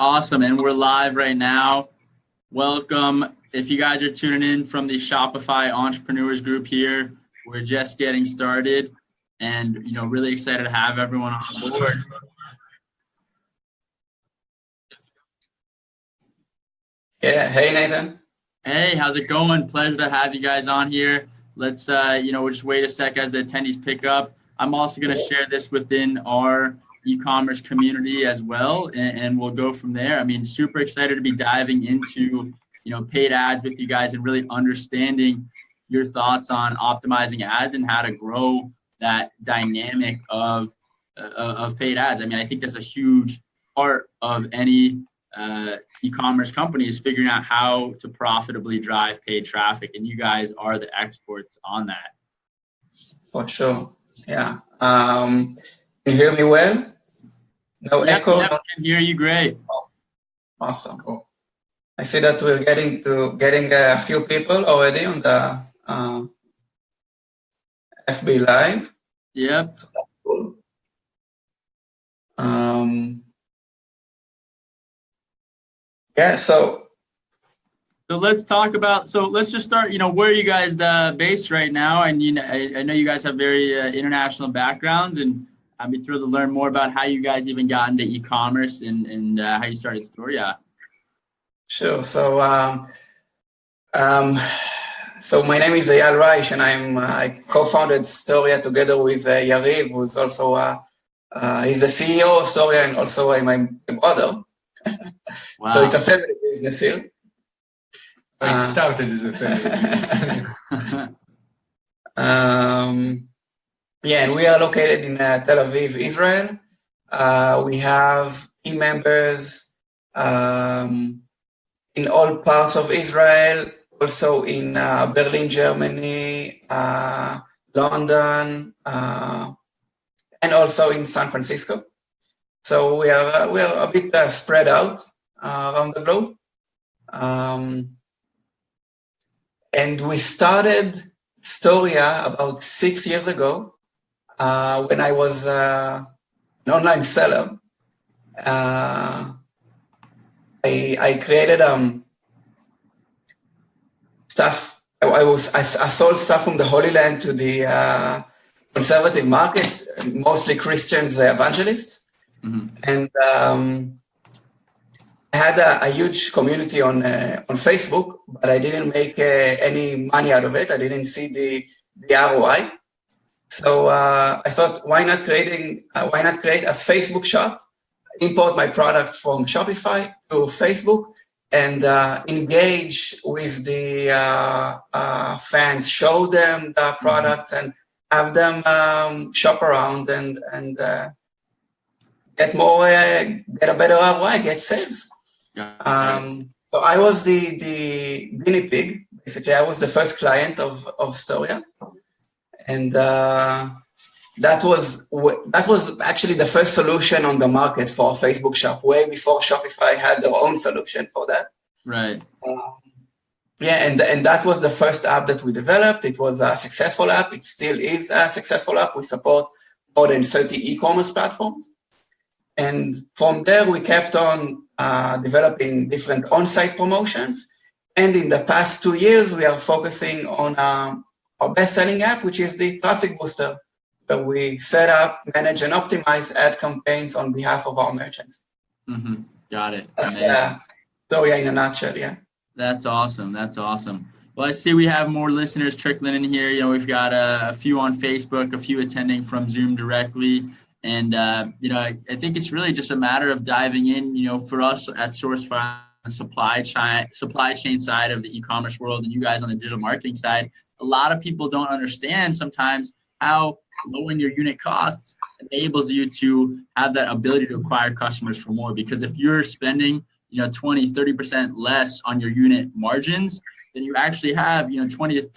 Awesome, and we're live right now. Welcome. If you guys are tuning in from the Shopify Entrepreneurs Group here, we're just getting started and, really excited to have everyone on board. Yeah, hey Nathan. Hey, how's it going? Pleasure to have you guys on here. Let's, we'll just wait a sec as the attendees pick up. I'm also going to share this within our e-commerce community as well, and we'll go from there. I mean, super excited to be diving into, paid ads with you guys and really understanding your thoughts on optimizing ads and how to grow that dynamic of paid ads. I mean, I think that's a huge part of any e-commerce company is figuring out how to profitably drive paid traffic, and you guys are the experts on that. For sure. Yeah. Can you hear me well? No echo? Yep, I can hear you great. Awesome. Cool. I see that we're getting a few people already on the FB Live. Yep. So that's cool. Yeah, so let's talk about, let's just start, where are you guys based right now? And, I know you guys have very international backgrounds, and I'd be thrilled to learn more about how you guys even got into e-commerce and how you started Storeya. Sure. So my name is Eyal Reich, and I co-founded Storeya together with Yariv, who's also he's the CEO of Storeya and also my brother. Wow. So it's a family business here. It started as a family business. Yeah, and we are located in Tel Aviv, Israel. We have team members in all parts of Israel, also in Berlin, Germany, London, and also in San Francisco. So we are a bit spread out around the globe. And we started Storeya about 6 years ago when I was an online seller. I created stuff. I sold stuff from the Holy Land to the conservative market, mostly Christians, evangelists. Mm-hmm. And I had a huge community on Facebook, but I didn't make any money out of it. I didn't see the ROI. So I thought, why not create a Facebook shop, import my products from Shopify to Facebook, and engage with the fans, show them the products, and have them shop around and get a better ROI, get sales. So I was the guinea pig. Basically, I was the first client of Storeya, and that was actually the first solution on the market for a Facebook shop, way before Shopify had their own solution for that. Right. Yeah, and that was the first app that we developed. It was a successful app. It still is a successful app. We support more than 30 e-commerce platforms. And from there, we kept on developing different on-site promotions. And in the past 2 years, we are focusing on our best-selling app, which is the Traffic Booster, where we set up, manage, and optimize ad campaigns on behalf of our merchants. Mm-hmm. Got it. That's Storeya in a nutshell, yeah. That's awesome. That's awesome. Well, I see we have more listeners trickling in here. We've got a few on Facebook, a few attending from Zoom directly. And, I think it's really just a matter of diving in, for us at Sourcify, the supply chain side of the e-commerce world, and you guys on the digital marketing side. A lot of people don't understand sometimes how lowering your unit costs enables you to have that ability to acquire customers for more. Because if you're spending, 20, 30% less on your unit margins, then you actually have, 20 to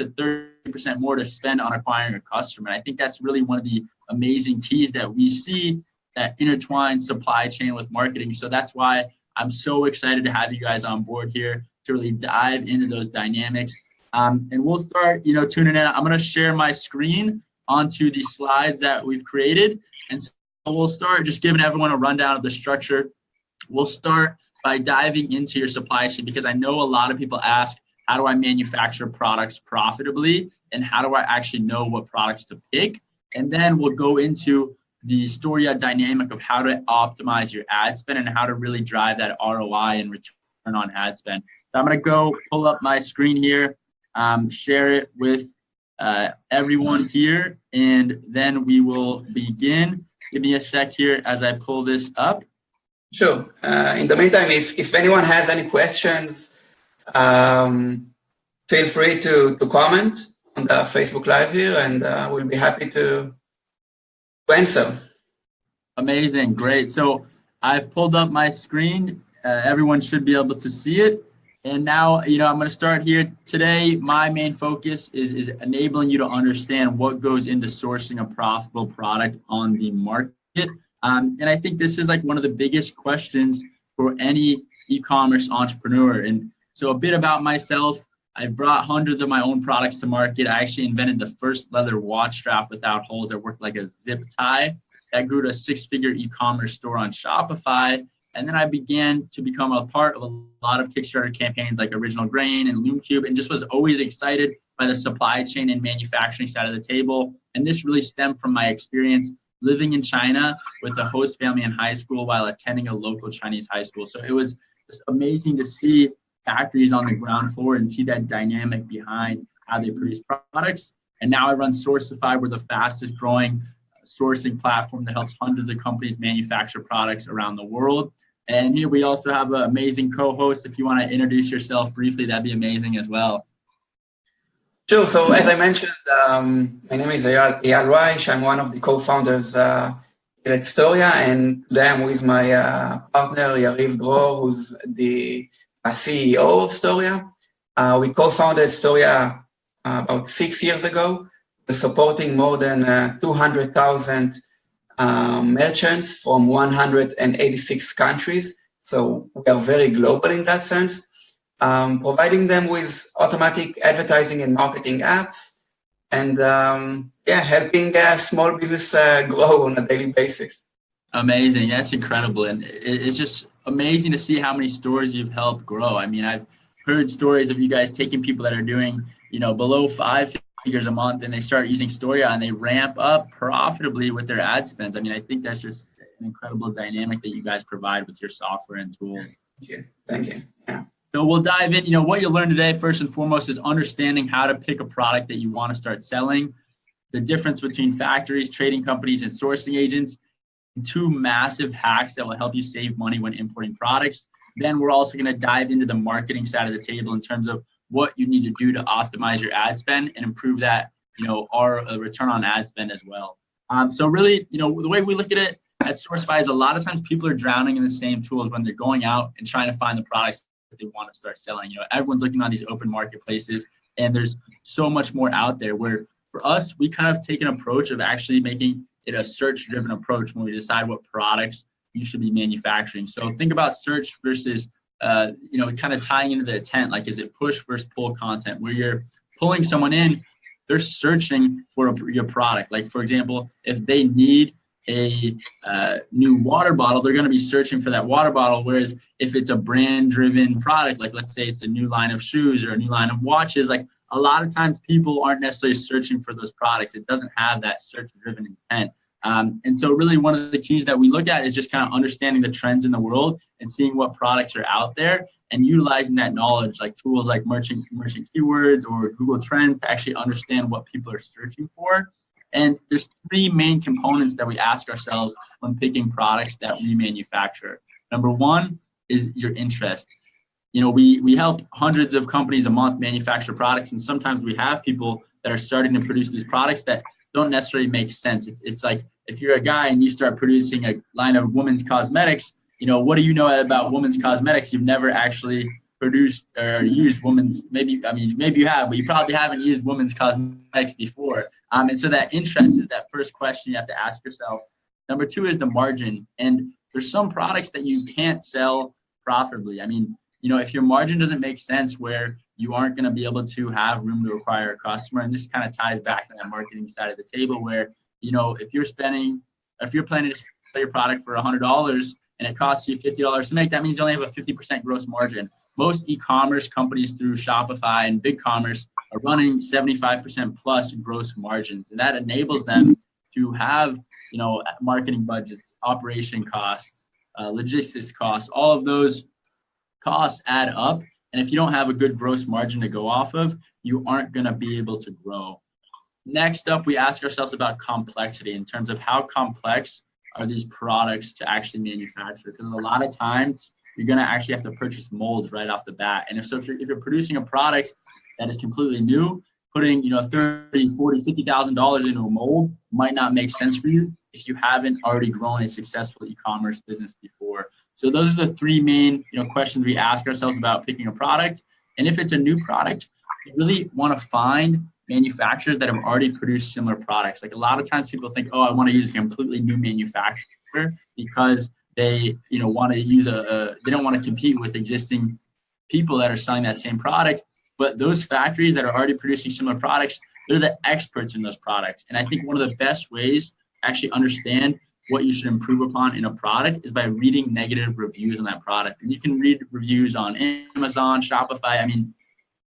30% more to spend on acquiring a customer. And I think that's really one of the amazing keys that we see that intertwine supply chain with marketing. So that's why I'm so excited to have you guys on board here to really dive into those dynamics. And we'll start, tuning in. I'm going to share my screen onto the slides that we've created. And so we'll start just giving everyone a rundown of the structure. We'll start by diving into your supply chain, because I know a lot of people ask, how do I manufacture products profitably? And how do I actually know what products to pick? And then we'll go into the Storeya dynamic of how to optimize your ad spend and how to really drive that ROI and return on ad spend. So I'm going to go pull up my screen here, share it with everyone here, and then we will begin. Give me a sec here as I pull this up. Sure. In the meantime, if anyone has any questions, feel free to comment on the Facebook Live here, and we'll be happy to answer. Amazing. Great. So I've pulled up my screen. Everyone should be able to see it. And now, I'm going to start here. Today, my main focus is enabling you to understand what goes into sourcing a profitable product on the market. And I think this is like one of the biggest questions for any e-commerce entrepreneur. And so a bit about myself. I brought hundreds of my own products to market. I actually invented the first leather watch strap without holes that worked like a zip tie. That grew to a 6-figure e-commerce store on Shopify. And then I began to become a part of a lot of Kickstarter campaigns like Original Grain and LoomCube, and just was always excited by the supply chain and manufacturing side of the table. And this really stemmed from my experience living in China with a host family in high school while attending a local Chinese high school. So it was just amazing to see factories on the ground floor and see that dynamic behind how they produce products. And now I run Sourcify. We're the fastest growing sourcing platform that helps hundreds of companies manufacture products around the world. And here we also have an amazing co-host. If you want to introduce yourself briefly, that'd be amazing as well. Sure. So as I mentioned, my name is Eyal Reich. I'm one of the co-founders here at Storeya, and today I'm with my partner, Yariv Dror, who's the CEO of Storeya. We co-founded Storeya about 6 years ago. We're supporting more than 200,000 merchants from 186 countries. So we are very global in that sense, providing them with automatic advertising and marketing apps, and helping small business grow on a daily basis. Amazing. That's incredible. And it's just amazing to see how many stores you've helped grow. I mean, I've heard stories of you guys taking people that are doing, below 5 figures a month, and they start using Storeya and they ramp up profitably with their ad spends. I mean, I think that's just an incredible dynamic that you guys provide with your software and tools. Thank you. Yeah. So we'll dive in. What you'll learn today, first and foremost, is understanding how to pick a product that you want to start selling, the difference between factories, trading companies, and sourcing agents, 2 massive hacks that will help you save money when importing products. Then we're also going to dive into the marketing side of the table in terms of what you need to do to optimize your ad spend and improve that, our return on ad spend as well. So really, the way we look at it at Sourcify is a lot of times people are drowning in the same tools when they're going out and trying to find the products that they want to start selling. Everyone's looking on these open marketplaces, and there's so much more out there, where for us, we kind of take an approach of actually making it a search-driven approach when we decide what products you should be manufacturing. So think about search versus kind of tying into the intent, like is it push versus pull content, where you're pulling someone in, they're searching for your product. Like, for example, if they need a new water bottle, they're going to be searching for that water bottle. Whereas if it's a brand-driven product, like let's say it's a new line of shoes or a new line of watches, like a lot of times people aren't necessarily searching for those products. It doesn't have that search-driven intent. And so really one of the keys that we look at is just kind of understanding the trends in the world and seeing what products are out there and utilizing that knowledge, like tools like merchant keywords or Google Trends, to actually understand what people are searching for. And there's 3 main components that we ask ourselves when picking products that we manufacture. Number 1 is your interest. We help hundreds of companies a month manufacture products, and sometimes we have people that are starting to produce these products that don't necessarily make sense. It's like if you're a guy and you start producing a line of women's cosmetics, what do you know about women's cosmetics? You've never actually produced or used women's, maybe you have, but you probably haven't used women's cosmetics before. And so that interest is that first question you have to ask yourself. Number 2 is the margin. And there's some products that you can't sell profitably. If your margin doesn't make sense, where you aren't going to be able to have room to acquire a customer. And this kind of ties back to that marketing side of the table, where, if you're planning to sell your product for $100 and and it costs you $50 to make, that means you only have a 50% gross margin. Most e-commerce companies through Shopify and BigCommerce are running 75% plus gross margins, and that enables them to have, you know, marketing budgets, operation costs, logistics costs. All of those costs add up, and if you don't have a good gross margin to go off of, you aren't going to be able to grow. Next up, we ask ourselves about complexity in terms of how complex are these products to actually manufacture, because a lot of times you're going to actually have to purchase molds right off the bat. And if you're producing a product that is completely new, putting, you know, $30,000, $40,000, $50,000 into a mold might not make sense for you if you haven't already grown a successful e-commerce business before. So those are the three main, you know, questions we ask ourselves about picking a product. And if it's a new product, you really want to find manufacturers that have already produced similar products. Like a lot of times people think, oh, I want to use a completely new manufacturer because they, you know, want to use they don't want to compete with existing people that are selling that same product. But those factories that are already producing similar products, they're the experts in those products. And I think one of the best ways to actually understand what you should improve upon in a product is by reading negative reviews on that product. And you can read reviews on Amazon, Shopify. I mean,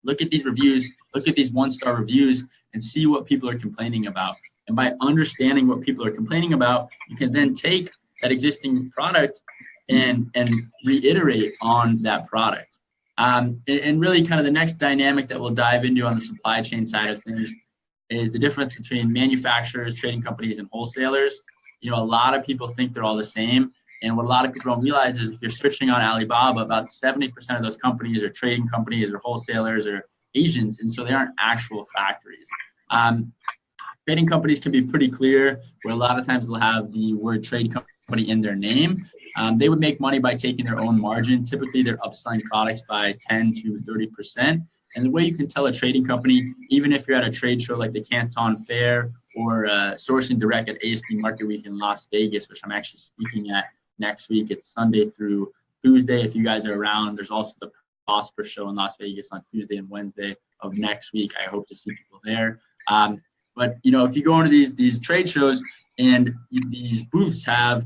look at these reviews, look at these 1-star reviews and see what people are complaining about. And by understanding what people are complaining about, you can then take that existing product and reiterate on that product. And really kind of the next dynamic that we'll dive into on the supply chain side of things is the difference between manufacturers, trading companies, and wholesalers. You know, a lot of people think they're all the same. And what a lot of people don't realize is if you're searching on Alibaba, about 70% of those companies are trading companies or wholesalers or agents, and so they aren't actual factories. Trading companies can be pretty clear, where a lot of times they'll have the word trade company in their name. They would make money by taking their own margin. Typically, they're upselling products by 10 to 30%. And the way you can tell a trading company, even if you're at a trade show like the Canton Fair or Sourcing Direct at ASD Market Week in Las Vegas, which I'm actually speaking at next week. It's Sunday through Tuesday. If you guys are around, there's also the Prosper Show in Las Vegas on Tuesday and Wednesday of next week. I hope to see people there. But you know, if you go into these trade shows and these booths have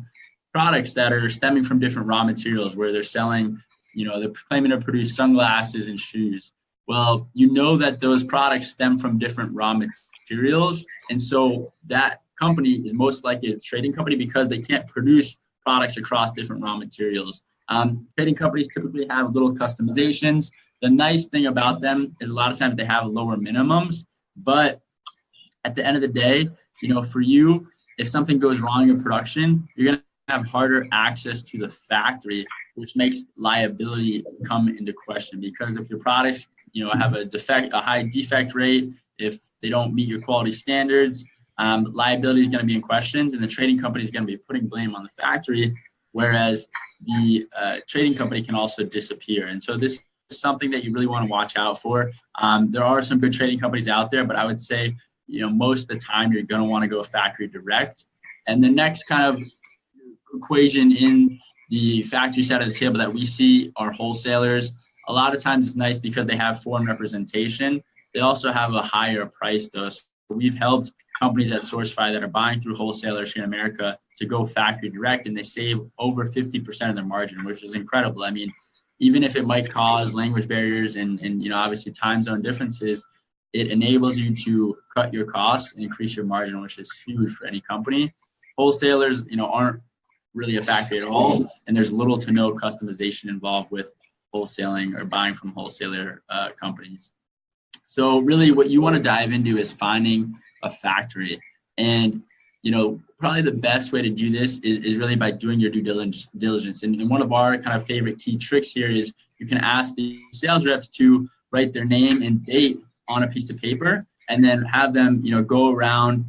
products that are stemming from different raw materials, where they're selling, you know, they're claiming to produce sunglasses and shoes. Well, you know that those products stem from different raw materials, and so that company is most likely a trading company because they can't produce products across different raw materials. Trading companies typically have little customizations. The nice thing about them is a lot of times they have lower minimums, but at the end of the day, you know, for you, if something goes wrong in production, you're going to have harder access to the factory, which makes liability come into question. Because if your products, you know, have a high defect rate, if they don't meet your quality standards, liability is going to be in questions, and the trading company is going to be putting blame on the factory, whereas the trading company can also disappear. And so this is something that you really want to watch out for. There are some good trading companies out there, but I would say, you know, most of the time you're going to want to go factory direct. And the next kind of equation in the factory side of the table that we see are wholesalers. A lot of times it's nice because they have foreign representation. They also have a higher price though. So we've helped companies at Sourcify that are buying through wholesalers here in America to go factory direct, and they save over 50% of their margin, which is incredible. I mean, even if it might cause language barriers and you know, obviously time zone differences, it enables you to cut your costs and increase your margin, which is huge for any company. Wholesalers, you know, aren't really a factory at all, and there's little to no customization involved with wholesaling or buying from wholesaler companies. So really what you want to dive into is finding a factory. And, you know, probably the best way to do this is really by doing your due diligence. And one of our kind of favorite key tricks here is you can ask the sales reps to write their name and date on a piece of paper, and then have them, you know, go around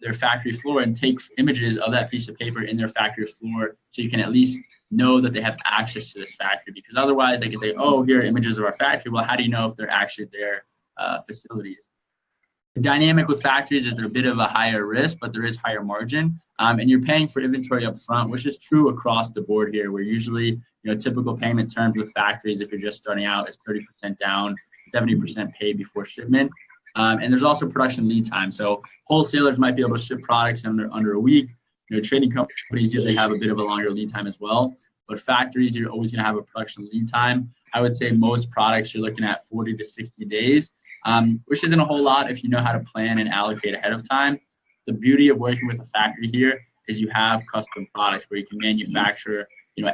their factory floor and take images of that piece of paper in their factory floor, so you can at least know that they have access to this factory. Because otherwise they can say, oh, here are images of our factory. Well, how do you know if they're actually their facilities? The dynamic with factories is they're a bit of a higher risk, but there is higher margin, and you're paying for inventory up front, which is true across the board here, where usually, you know, typical payment terms with factories, if you're just starting out, is 30% down, 70% paid before shipment. And there's also production lead time. So wholesalers might be able to ship products under a week. trading companies usually have a bit of a longer lead time as well, but factories, you're always going to have a production lead time. I would say most products you're looking at 40 to 60 days, which isn't a whole lot if you know how to plan and allocate ahead of time. The beauty of working with a factory here is you have custom products where you can manufacture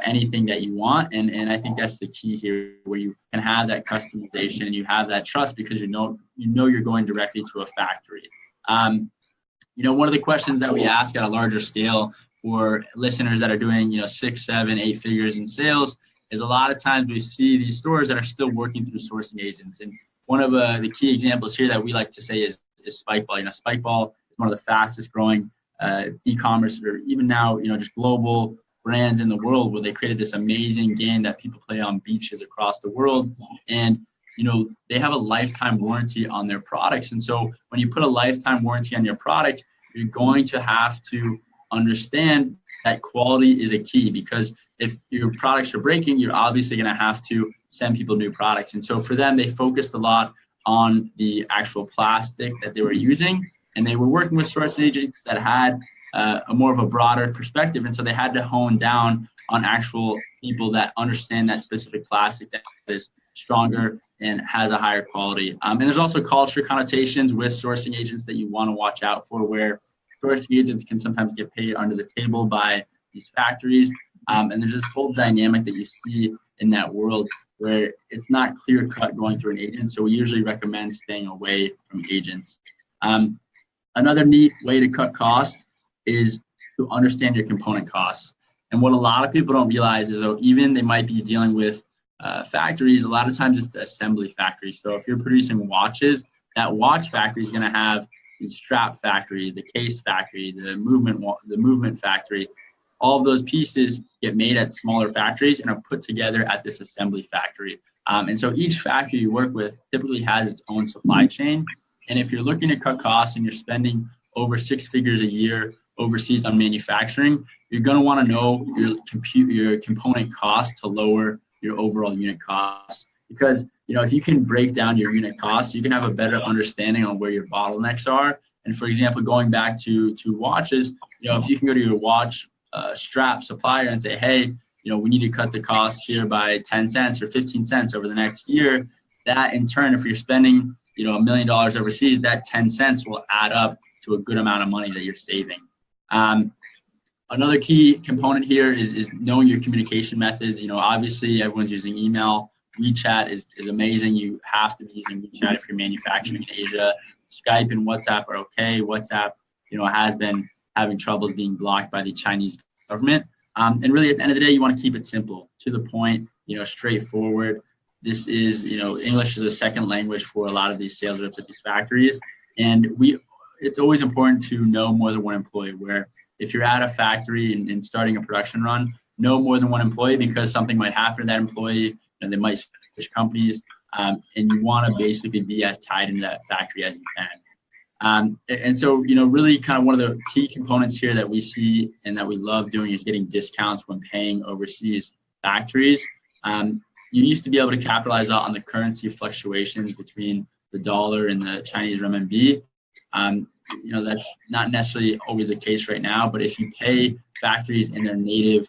anything that you want, and I think that's the key here, where you can have that customization and you have that trust because you know you're going directly to a factory. One of the questions that we ask at a larger scale for listeners that are doing 6, 7, 8 figures in sales is a lot of times we see these stores that are still working through sourcing agents, and one of the key examples here that we like to say is Spikeball. Spikeball is one of the fastest growing e-commerce, or even now just global brands in the world, where they created this amazing game that people play on beaches across the world. And they have a lifetime warranty on their products. And so when you put a lifetime warranty on your product, you're going to have to understand that quality is a key, because if your products are breaking, you're obviously going to have to send people new products. And so for them, they focused a lot on the actual plastic that they were using, and they were working with sourcing agents that had a more of a broader perspective. And so they had to hone down on actual people that understand that specific plastic that is stronger and has a higher quality. And there's also culture connotations with sourcing agents that you want to watch out for, where sourcing agents can sometimes get paid under the table by these factories. And there's this whole dynamic that you see in that world where it's not clear cut going through an agent. So we usually recommend staying away from agents. Another neat way to cut costs is to understand your component costs. And what a lot of people don't realize is, though, even they might be dealing with factories, a lot of times it's the assembly factory. So if you're producing watches, that watch factory is going to have the strap factory, the case factory, the movement factory. All of those pieces get made at smaller factories and are put together at this assembly factory. And so each factory you work with typically has its own supply chain. And if you're looking to cut costs and you're spending over 6 figures a year overseas on manufacturing, you're going to want to know your component cost to lower your overall unit costs. Because if you can break down your unit costs, you can have a better understanding on where your bottlenecks are. And for example, going back to watches, if you can go to your watch strap supplier and say, hey, we need to cut the cost here by 10 cents or 15 cents over the next year, that in turn, if you're spending $1 million overseas, that 10 cents will add up to a good amount of money that you're saving. Another key component here is knowing your communication methods. Obviously everyone's using email. WeChat is amazing. You have to be using WeChat if you're manufacturing in Asia. Skype and WhatsApp are okay. WhatsApp, has been having troubles being blocked by the Chinese government. And really at the end of the day, you want to keep it simple, to the point, straightforward. This is, English is a second language for a lot of these sales reps at these factories. And it's always important to know more than one employee, where if you're at a factory and starting a production run, know more than one employee, because something might happen to that employee and they might switch companies. And you want to basically be as tied into that factory as you can. And so, really kind of one of the key components here that we see and that we love doing is getting discounts when paying overseas factories. You used to be able to capitalize on the currency fluctuations between the dollar and the Chinese renminbi. That's not necessarily always the case right now, but if you pay factories in their native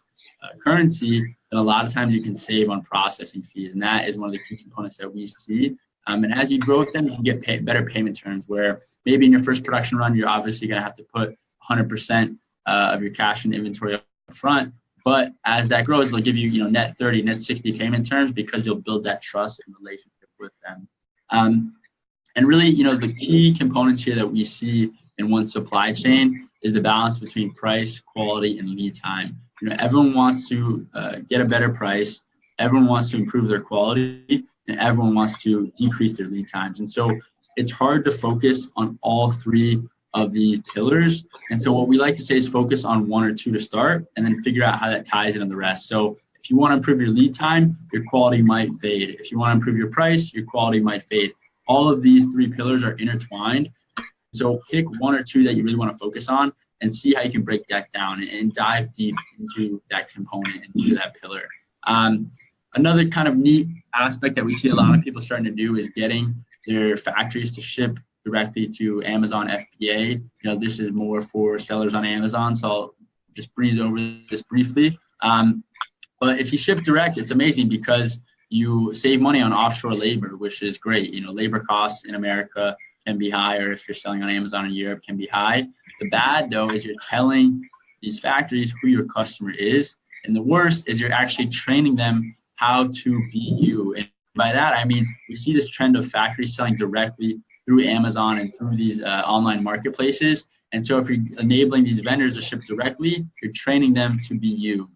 currency, then a lot of times you can save on processing fees. And that is one of the key components that we see. And as you grow with them, you can get better payment terms, where maybe in your first production run, you're obviously going to have to put 100% of your cash in inventory up front. But as that grows, they'll give you, net 30, net 60 payment terms, because you'll build that trust and relationship with them. And really, the key components here that we see in one supply chain is the balance between price, quality, and lead time. Everyone wants to get a better price, everyone wants to improve their quality, and everyone wants to decrease their lead times. And so it's hard to focus on all three of these pillars. And so what we like to say is focus on one or two to start, and then figure out how that ties into the rest. So if you want to improve your lead time, your quality might fade. If you want to improve your price, your quality might fade. All of these three pillars are intertwined. So pick one or two that you really want to focus on and see how you can break that down and dive deep into that component and into that pillar. Another kind of neat aspect that we see a lot of people starting to do is getting their factories to ship directly to Amazon FBA. This is more for sellers on Amazon. So I'll just breeze over this briefly. But if you ship direct, it's amazing because you save money on offshore labor, which is great. Labor costs in America can be high, or if you're selling on Amazon in Europe, can be high. The bad, though, is you're telling these factories who your customer is. And the worst is you're actually training them how to be you. And by that, I mean, we see this trend of factories selling directly through Amazon and through these online marketplaces. And so if you're enabling these vendors to ship directly, you're training them to be you.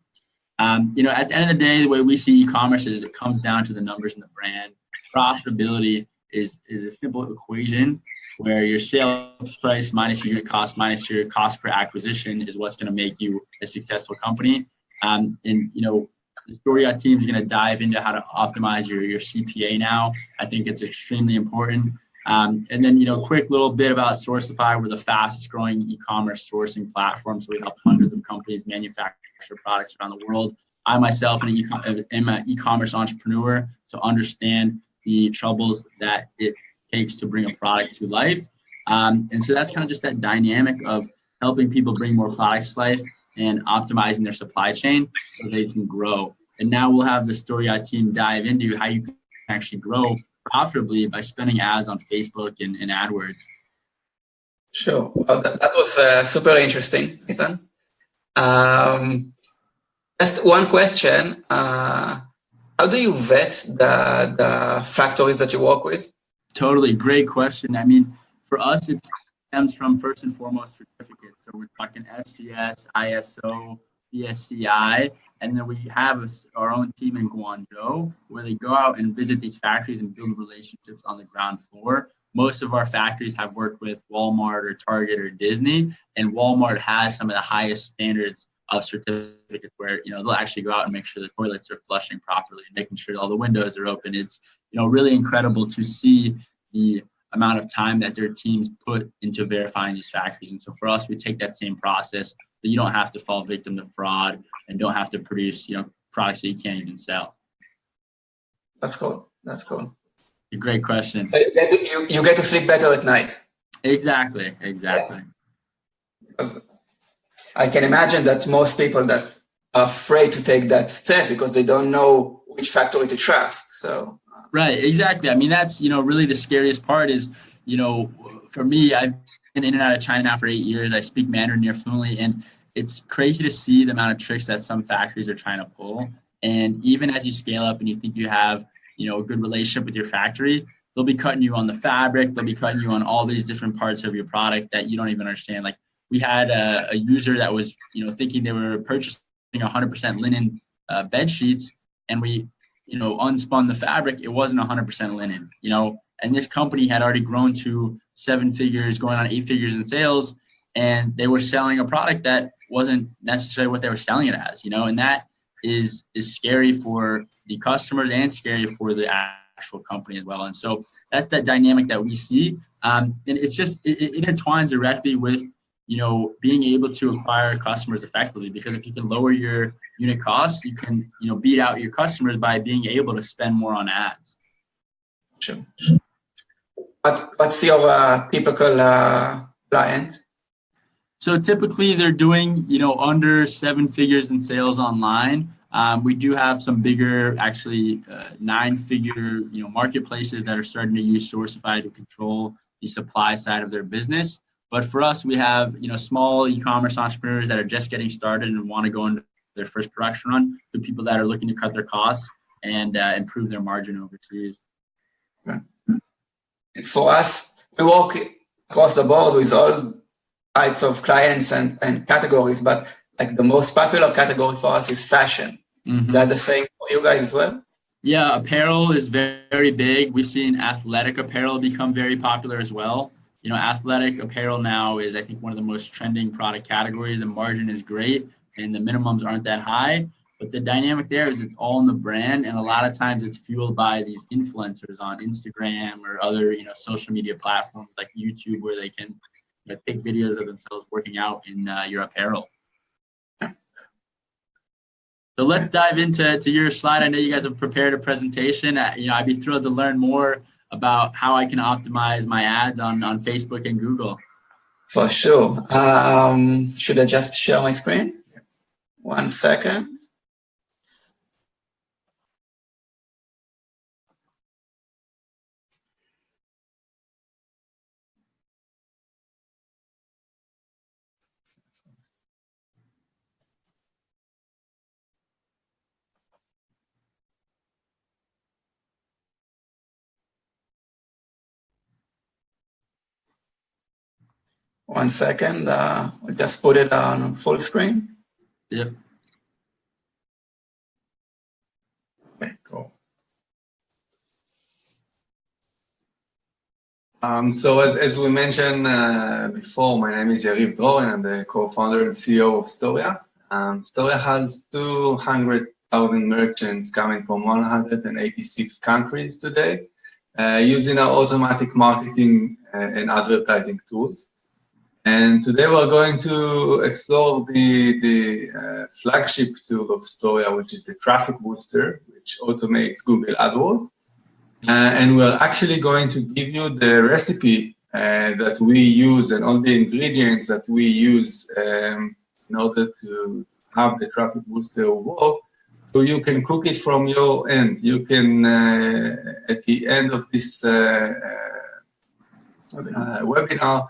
At the end of the day, the way we see e-commerce is it comes down to the numbers in the brand. Profitability is a simple equation where your sales price minus your unit cost minus your cost per acquisition is what's going to make you a successful company. The Storeya team is going to dive into how to optimize your CPA now. I think it's extremely important. And then, quick little bit about Sourcify. We're the fastest growing e-commerce sourcing platform. So we help hundreds of companies manufacture products around the world. I myself am an e-commerce entrepreneur to understand the troubles that it takes to bring a product to life. And so that's kind of just that dynamic of helping people bring more products to life and optimizing their supply chain so they can grow. And now we'll have the Storeya team dive into how you can actually grow profitably by spending ads on Facebook and AdWords. Sure. Well, that was super interesting, Ethan. Just one question. How do you vet the factories that you work with? Totally. Great question. I mean, for us, it stems from first and foremost certificates. So we're talking SGS, ISO, BSCI, and then we have our own team in Guangzhou where they go out and visit these factories and build relationships on the ground floor. Most of our factories have worked with Walmart or Target or Disney, and Walmart has some of the highest standards of certificates where, they'll actually go out and make sure the toilets are flushing properly and making sure all the windows are open. It's, really incredible to see the amount of time that their teams put into verifying these factories. And so for us, we take that same process so you don't have to fall victim to fraud and don't have to produce, products that you can't even sell. That's cool. A great question. So you get to sleep better at night. Exactly. Yeah. Because I can imagine that most people that are afraid to take that step because they don't know which factory to trust. So right, exactly. I mean, that's, really the scariest part is, for me, I've been in and out of China now for 8 years. I speak Mandarin near fluently, and it's crazy to see the amount of tricks that some factories are trying to pull. And even as you scale up and you think you have, a good relationship with your factory, they'll be cutting you on the fabric. They'll be cutting you on all these different parts of your product that you don't even understand. Like we had a user that was, thinking they were purchasing 100% linen bed sheets, and we, unspun the fabric. It wasn't 100% linen, and this company had already grown to 7 figures, going on 8 figures in sales, and they were selling a product that wasn't necessarily what they were selling it as, and that is scary for the customers and scary for the actual company as well. And so that's that dynamic that we see. And it's just, it intertwines directly with, being able to acquire customers effectively, because if you can lower your unit costs, you can, beat out your customers by being able to spend more on ads. Sure. What's your typical client? So typically they're doing, under 7 figures in sales online. We do have some bigger, actually 9-figure, marketplaces that are starting to use Sourcify to control the supply side of their business. But for us, we have, small e-commerce entrepreneurs that are just getting started and want to go into their first production run, to people that are looking to cut their costs and improve their margin overseas. For us, we work across the board with all types of clients and categories, but like the most popular category for us is fashion. Mm-hmm. Is that the same for you guys as well? Yeah, apparel is very, very big. We've seen athletic apparel become very popular as well. Athletic apparel now is, I think, one of the most trending product categories. The margin is great and the minimums aren't that high. But the dynamic there is it's all in the brand, and a lot of times it's fueled by these influencers on Instagram or other, social media platforms like YouTube, where they can take videos of themselves working out in your apparel. So let's dive into your slide. I know you guys have prepared a presentation. I'd be thrilled to learn more about how I can optimize my ads on Facebook and Google. For sure. Should I just share my screen? 1 second. One second, we just put it on full screen. Yep. Okay, cool. So as we mentioned before, my name is Yariv Dror, and I'm the co-founder and CEO of Storeya. Storeya has 200,000 merchants coming from 186 countries today, using our automatic marketing and advertising tools. And today we're going to explore the flagship tool of Storeya, which is the Traffic Booster, which automates Google AdWords. And we're actually going to give you the recipe that we use and all the ingredients that we use in order to have the Traffic Booster work. So you can cook it from your end. You can, at the end of this webinar,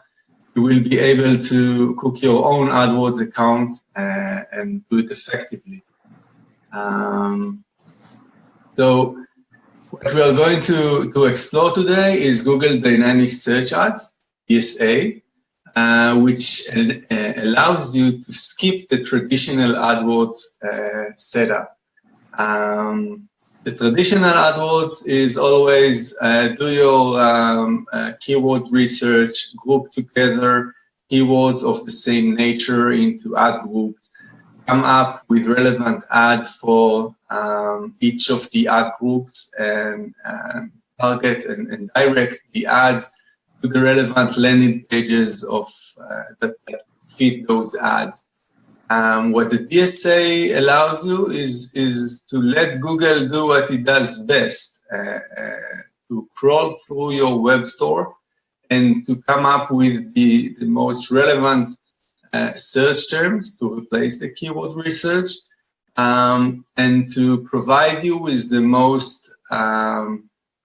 you will be able to cook your own AdWords account and do it effectively. So what we are going to explore today is Google Dynamic Search Ads, DSA, which allows you to skip the traditional AdWords setup. The traditional AdWords is always do your keyword research, group together keywords of the same nature into ad groups, come up with relevant ads for each of the ad groups, and target and direct the ads to the relevant landing pages of that fit those ads. What the DSA allows you is to let Google do what it does best, to crawl through your web store and to come up with the most relevant search terms to replace the keyword research, and to provide you with the most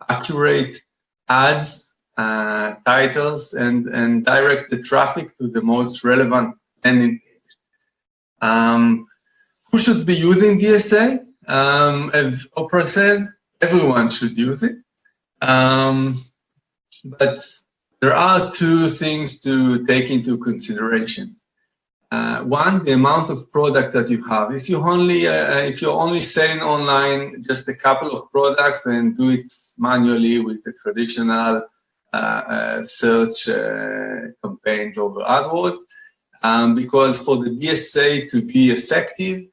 accurate ads, titles, and direct the traffic to the most relevant landing. Who should be using DSA? As Oprah says, everyone should use it. But there are two things to take into consideration. One, the amount of product that you have. If you're only selling online just a couple of products and do it manually with the traditional search campaigns over AdWords, because for the DSA to be effective,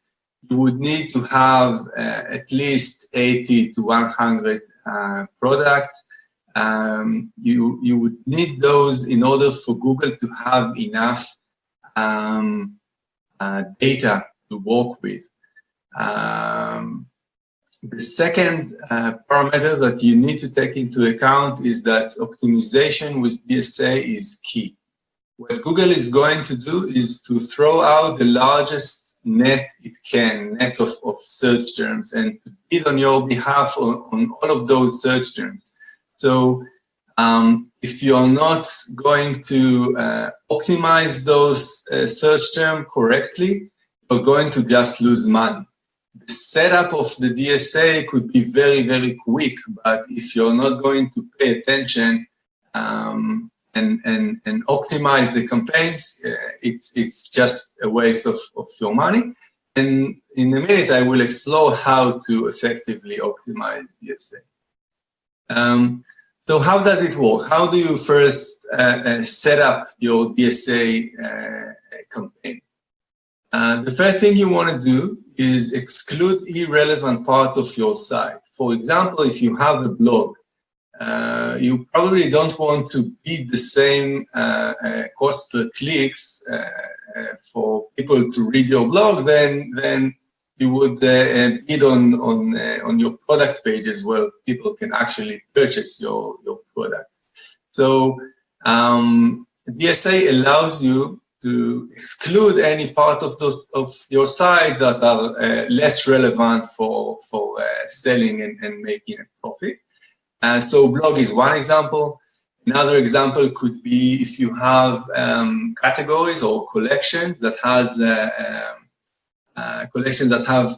you would need to have at least 80 to 100 products. You would need those in order for Google to have enough data to work with. The second parameter that you need to take into account is that optimization with DSA is key. What Google is going to do is to throw out the largest net it can, net of search terms, and to bid on your behalf on all of those search terms. So if you're not going to optimize those search terms correctly, you're going to just lose money. The setup of the DSA could be very, very quick, but if you're not going to pay attention and optimize the campaigns, it's just a waste of your money. And in a minute, I will explore how to effectively optimize DSA. So how does it work? How do you first set up your DSA campaign? The first thing you want to do is exclude irrelevant part of your site. For example, if you have a blog, you probably don't want to bid the same cost per clicks for people to read your blog, then you would bid on your product pages where people can actually purchase your product. So DSA allows you to exclude any parts of your site that are less relevant for selling and making a profit. So blog is one example. Another example could be if you have categories or collections that have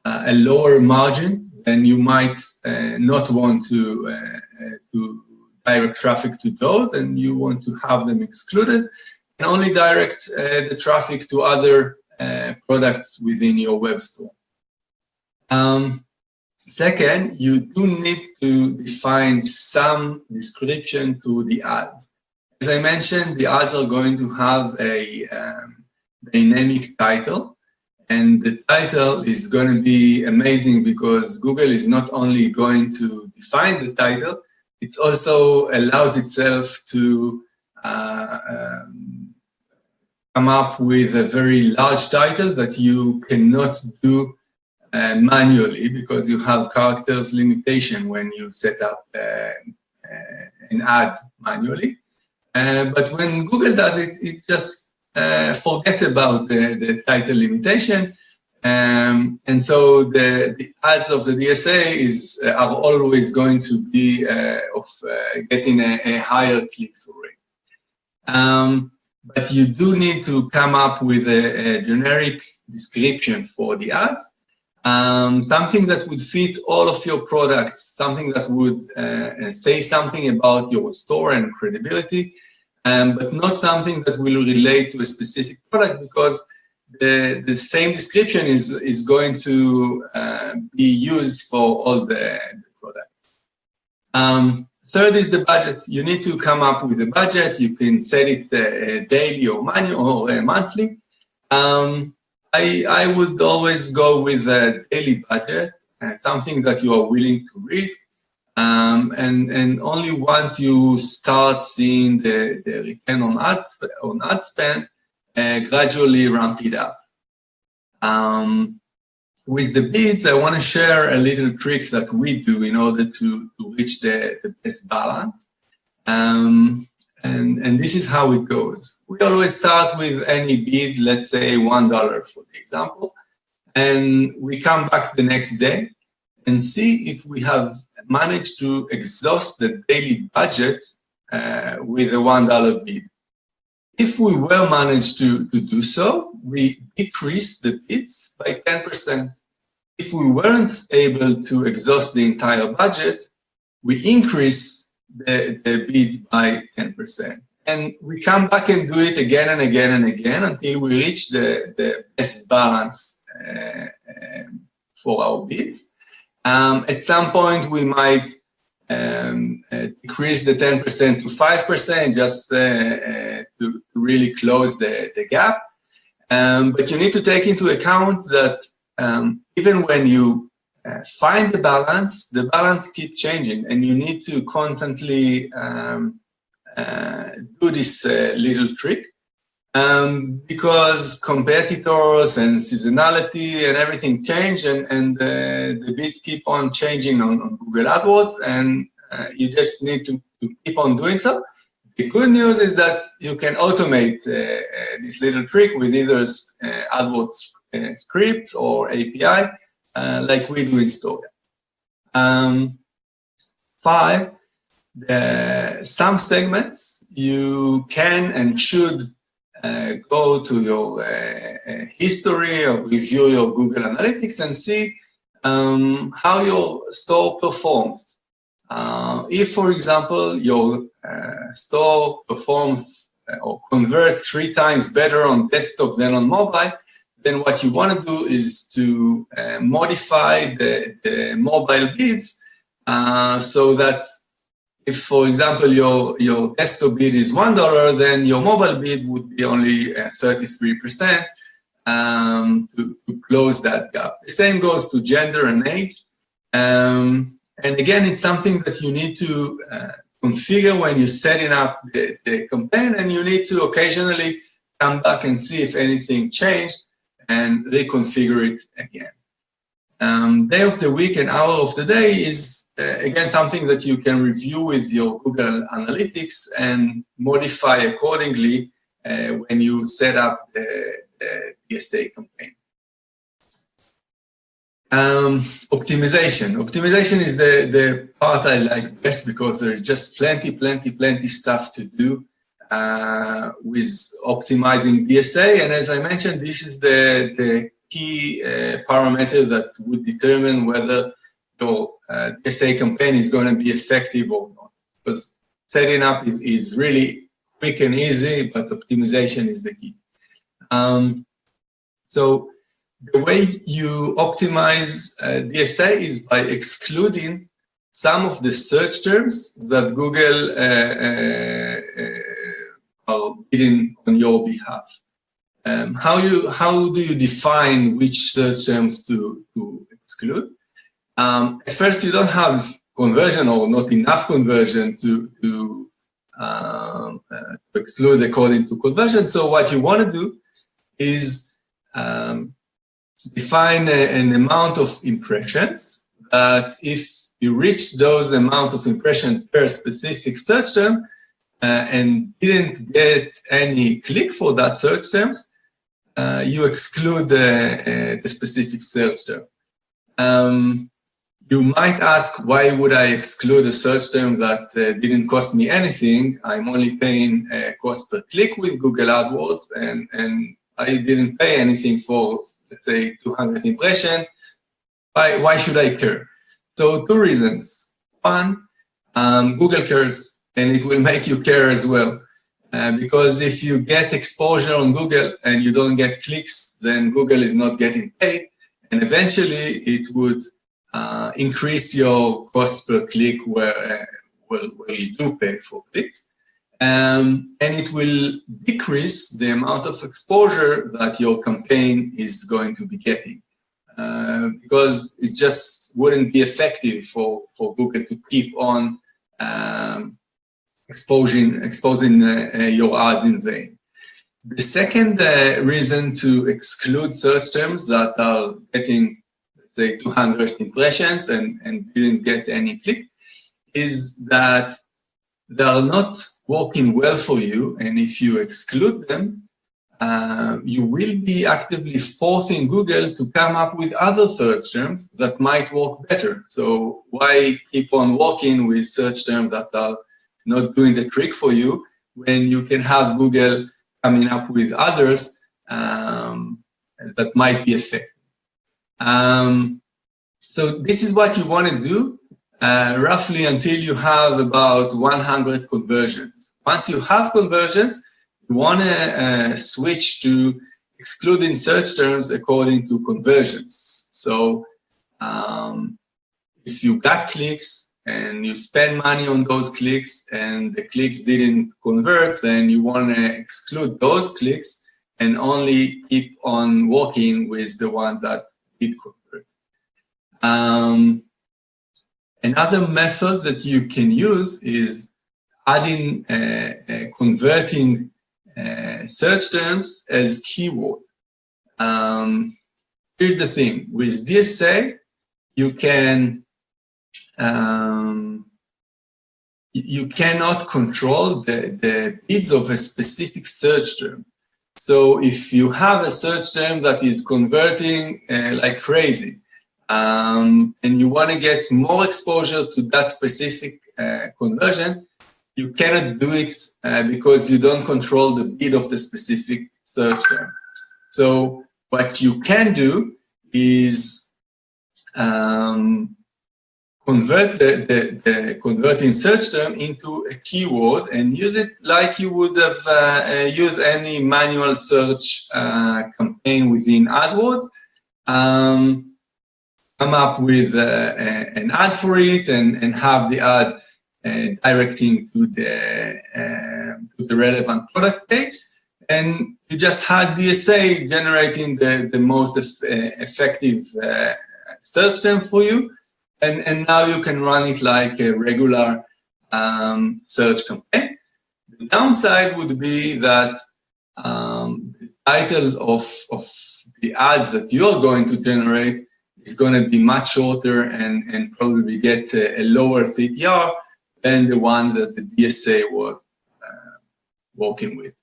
a lower margin, then you might not want to direct traffic to those, and you want to have them excluded and only direct the traffic to other products within your web store. Second, you do need to define some description to the ads. As I mentioned, the ads are going to have a dynamic title, and the title is going to be amazing because Google is not only going to define the title, it also allows itself to come up with a very large title that you cannot do manually because you have characters limitation when you set up an ad manually. But when Google does it, it just forget about the title limitation. And so the ads of the DSA are always going to be getting a higher click-through rate. But you do need to come up with a generic description for the ads. Something that would fit all of your products, something that would say something about your store and credibility, but not something that will relate to a specific product because the same description is going to be used for all the products. Third is the budget. You need to come up with a budget. You can set it daily or manual or monthly. I would always go with a daily budget, something that you are willing to read, and only once you start seeing the return on ad spend, gradually ramp it up. With the bids, I want to share a little trick that we do in order to reach the best balance. And this is how it goes. We always start with any bid, let's say $1 for the example, and we come back the next day and see if we have managed to exhaust the daily budget with a $1 bid. If we well managed to do so, we decrease the bids by 10%. If we weren't able to exhaust the entire budget, we increase the bid by 10%. And we come back and do it again and again and again until we reach the best balance for our bids. At some point, we might decrease the 10% to 5% just to really close the gap. But you need to take into account that even when you find the balance keeps changing, and you need to constantly do this little trick because competitors and seasonality and everything change, and the bids keep on changing on Google AdWords, and you just need to keep on doing so. The good news is that you can automate this little trick with either AdWords scripts or API, like we do in Storeya. 5, some segments you can and should go to your history or review your Google Analytics and see how your store performs. If, for example, your store performs or converts 3 times better on desktop than on mobile, then what you want to do is to modify the mobile bids so that if, for example, your desktop bid is $1, then your mobile bid would be only 33% to close that gap. The same goes to gender and age. And again, it's something that you need to configure when you're setting up the campaign, and you need to occasionally come back and see if anything changed and reconfigure it again. Day of the week and hour of the day is, again, something that you can review with your Google Analytics and modify accordingly when you set up the DSA campaign. Optimization is the part I like best because there's just plenty stuff to do with optimizing DSA. And as I mentioned, this is the key parameter that would determine whether your DSA campaign is going to be effective or not. Because setting up is really quick and easy, but optimization is the key. So the way you optimize DSA is by excluding some of the search terms that Google are bidding on your behalf. How do you define which search terms to exclude? At first, you don't have conversion or not enough conversion to exclude according to conversion. So what you want to do is define an amount of impressions that if you reach those amount of impressions per specific search term and didn't get any click for that search term, you exclude the specific search term. You might ask, why would I exclude a search term that didn't cost me anything? I'm only paying cost per click with Google AdWords, and I didn't pay anything for, let's say, 200 impressions. Why should I care? So 2 reasons. One, Google cares, and it will make you care as well. Because if you get exposure on Google and you don't get clicks, then Google is not getting paid. And eventually it would increase your cost per click where you do pay for clicks. And it will decrease the amount of exposure that your campaign is going to be getting. Because it just wouldn't be effective for Google to keep on exposing your ad in vain. The second reason to exclude search terms that are getting, let's say, 200 impressions and didn't get any click is that they are not working well for you, and if you exclude them, you will be actively forcing Google to come up with other search terms that might work better. So why keep on working with search terms that are not doing the trick for you when you can have Google coming up with others that might be effective? So this is what you want to do roughly until you have about 100 conversions. Once you have conversions, you want to switch to excluding search terms according to conversions. So if you got clicks and you spend money on those clicks and the clicks didn't convert, then you want to exclude those clicks and only keep on working with the ones that did convert. Another method that you can use is adding converting search terms as keyword. Here's the thing, with DSA, you cannot control the bids of a specific search term. So if you have a search term that is converting like crazy, and you want to get more exposure to that specific conversion, you cannot do it because you don't control the bid of the specific search term. So what you can do is convert the converting search term into a keyword and use it like you would have used any manual search campaign within AdWords. Come up with an ad for it and have the ad directing to the relevant product page. And you just had DSA generating the most effective search term for you. And now you can run it like a regular search campaign. The downside would be that the title of the ads that you're going to generate is going to be much shorter and probably get a lower CTR than the one that the DSA was working with.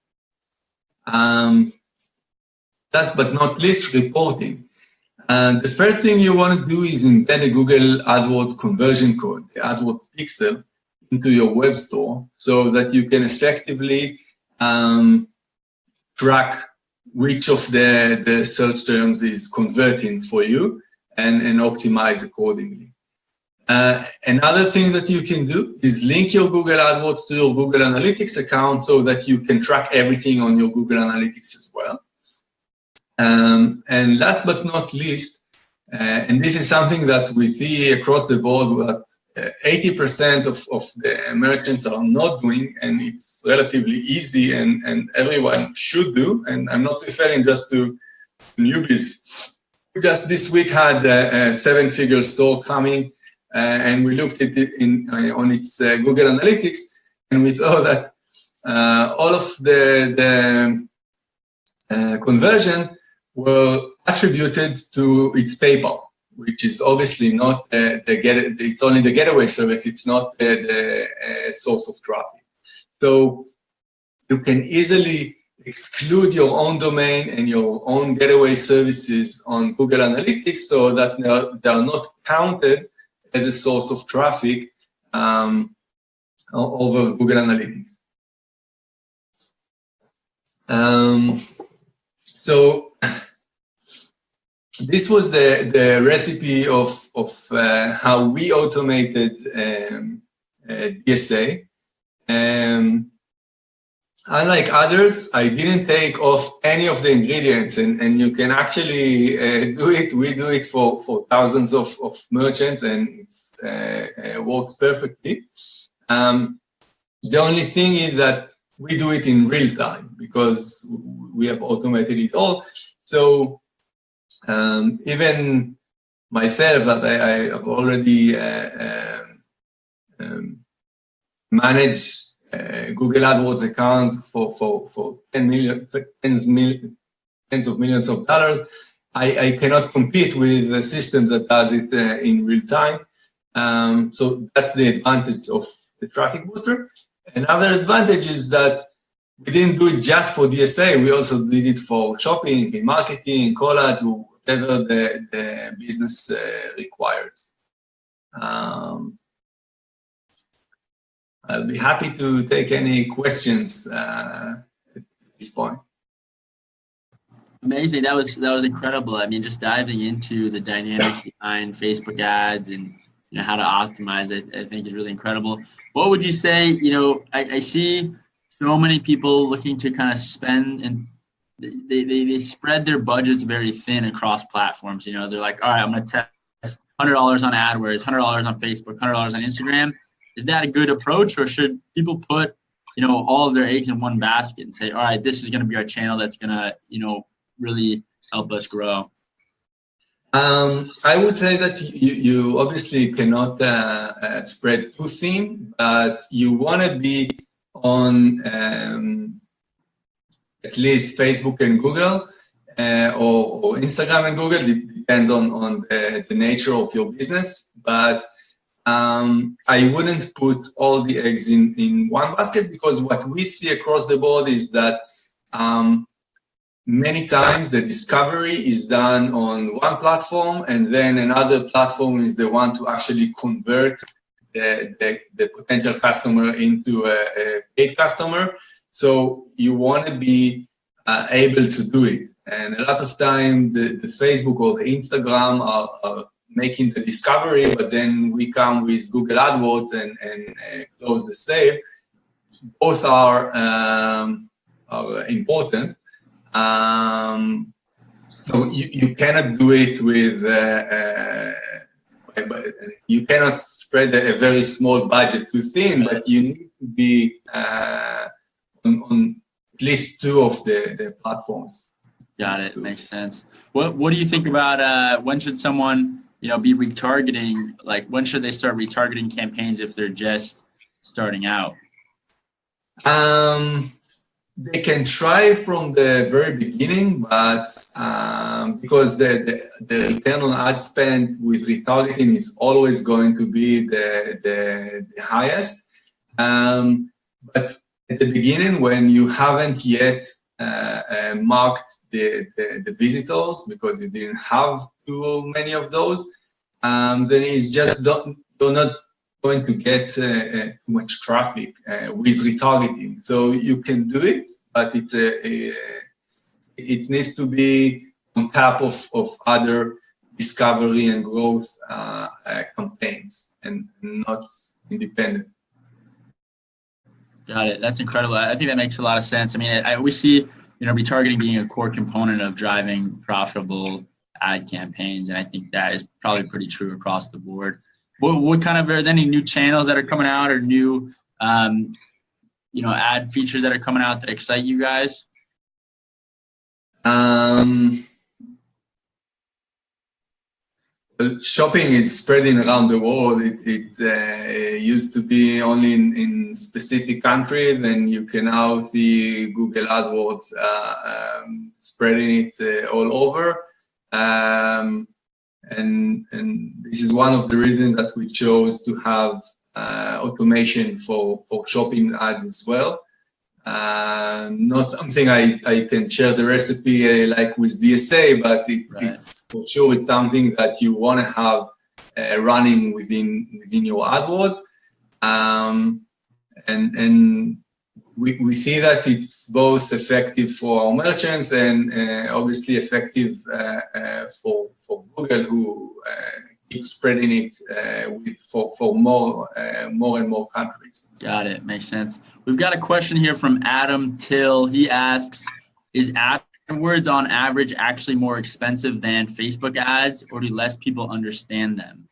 Last but not least, reporting. The first thing you want to do is embed a Google AdWords conversion code, the AdWords pixel, into your web store so that you can effectively track which of the search terms is converting for you and optimize accordingly. Another thing that you can do is link your Google AdWords to your Google Analytics account so that you can track everything on your Google Analytics as well. And last but not least, and this is something that we see across the board, that 80% of the merchants are not doing, and it's relatively easy and everyone should do, and I'm not referring just to newbies. Just this week had a 7-figure store coming, and we looked at it on its Google Analytics, and we saw that all of the conversion were attributed to its PayPal, which is obviously not it's only the gateway service, it's not the source of traffic. So you can easily exclude your own domain and your own gateway services on Google Analytics so that they are not counted as a source of traffic over Google Analytics. So this was the recipe of how we automated DSA. Unlike others, I didn't take off any of the ingredients, and you can actually do it. We do it for thousands of merchants, and it works perfectly. The only thing is that we do it in real time because we have automated it all. So even myself, that I have already managed Google AdWords account for tens of millions of dollars, I cannot compete with the systems that does it in real time. So that's the advantage of the traffic booster. Another advantage is that we didn't do it just for DSA. We also did it for shopping, marketing, call ads, whatever the business requires. I'll be happy to take any questions at this point. Amazing. That was incredible. I mean, just diving into the dynamics behind Facebook ads and how to optimize it, I think is really incredible. What would you say? I see so many people looking to kind of spend, and they spread their budgets very thin across platforms. They're like, all right, I'm going to test $100 on AdWords, $100 on Facebook, $100 on Instagram. Is that a good approach, or should people put, all of their eggs in one basket and say, all right, this is going to be our channel that's going to, really help us grow? I would say that you obviously cannot spread too thin, but you want to be on at least Facebook and Google or Instagram and Google. It depends on the nature of your business, but I wouldn't put all the eggs in one basket, because what we see across the board is that many times the discovery is done on one platform, and then another platform is the one to actually convert the potential customer into a paid customer. So you want to be able to do it. And a lot of time the Facebook or the Instagram are making the discovery, but then we come with Google AdWords and close the sale. Both are important. So you cannot do it with, you cannot spread a very small budget too thin, but you need to be on at least two of the platforms. Got it. Makes sense. What do you think about when should someone be retargeting? Like, when should they start retargeting campaigns if they're just starting out? They can try from the very beginning, but because the return on ad spend with retargeting is always going to be the highest. But at the beginning, when you haven't yet marked the visitors because you didn't have too many of those, then it's just you're not going to get too much traffic with retargeting. So you can do it, but it needs to be on top of other discovery and growth campaigns and not independent. Got it. That's incredible. I think that makes a lot of sense. I mean, we see, retargeting being a core component of driving profitable ad campaigns, and I think that is probably pretty true across the board. What kind of, are there any new channels that are coming out or new, ad features that are coming out that excite you guys? Shopping is spreading around the world. It used to be only in specific countries, and you can now see Google AdWords spreading it all over. And this is one of the reasons that we chose to have automation for shopping ads as well. Not something I can share the recipe like with DSA, but it's for sure it's something that you want to have running within your AdWords. And we see that it's both effective for our merchants and obviously effective for Google, who keeps spreading it for more and more countries. Got it. Makes sense. We've got a question here from Adam Till. He asks, is AdWords on average actually more expensive than Facebook ads, or do less people understand them?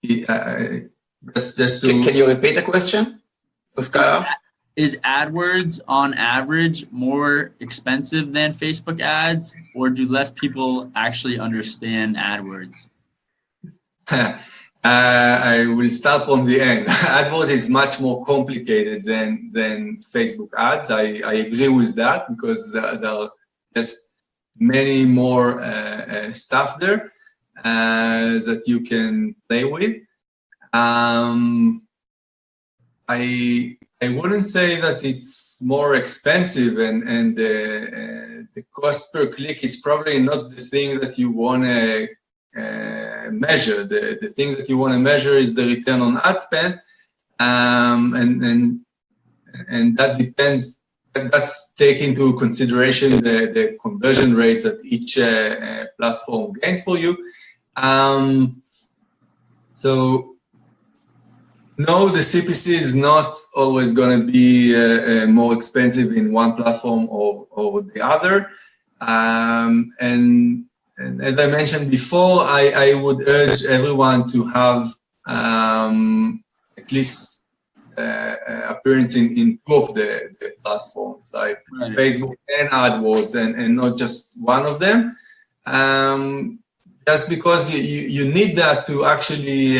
Can you repeat the question? Is AdWords on average more expensive than Facebook ads, or do less people actually understand AdWords? I will start from the end. AdWords is much more complicated than Facebook ads. I agree with that because there are just many more stuff there that you can play with. I wouldn't say that it's more expensive, and the cost per click is probably not the thing that you want to measure. The thing that you want to measure is the return on ad spend, and that depends. That's taking into consideration the conversion rate that each platform gains for you. So. No, the CPC is not always going to be more expensive in one platform or the other. And as I mentioned before, I would urge everyone to have at least appearance in two of the platforms, like Facebook and AdWords, and not just one of them. Just because you need that to actually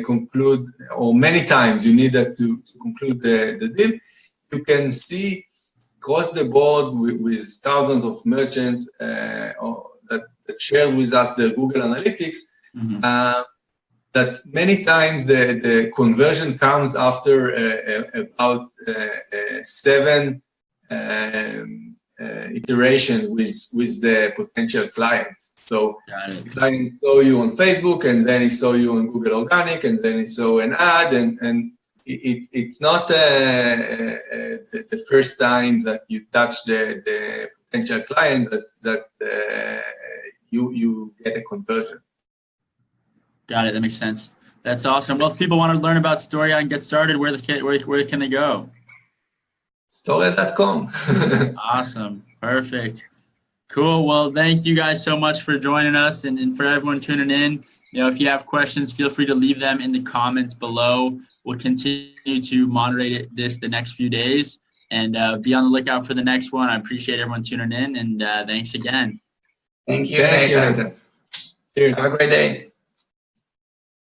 conclude, or many times you need that to conclude the deal. You can see across the board with thousands of merchants that share with us the Google Analytics, that many times the conversion comes after about 7 iteration with the potential clients. So the client saw you on Facebook, and then he saw you on Google Organic, and then he saw an ad, and it's not the first time that you touch the potential client that you get a conversion. Got it. That makes sense. That's awesome. Well, if people want to learn about Storeya and get started, where can they go? Storeya.com. Awesome. Perfect. Cool. Well, thank you guys so much for joining us, and for everyone tuning in. If you have questions, feel free to leave them in the comments below. We'll continue to moderate this the next few days, and be on the lookout for the next one. I appreciate everyone tuning in, and thanks again. Thank you. Thank you, Nathan. Cheers. Have a great day.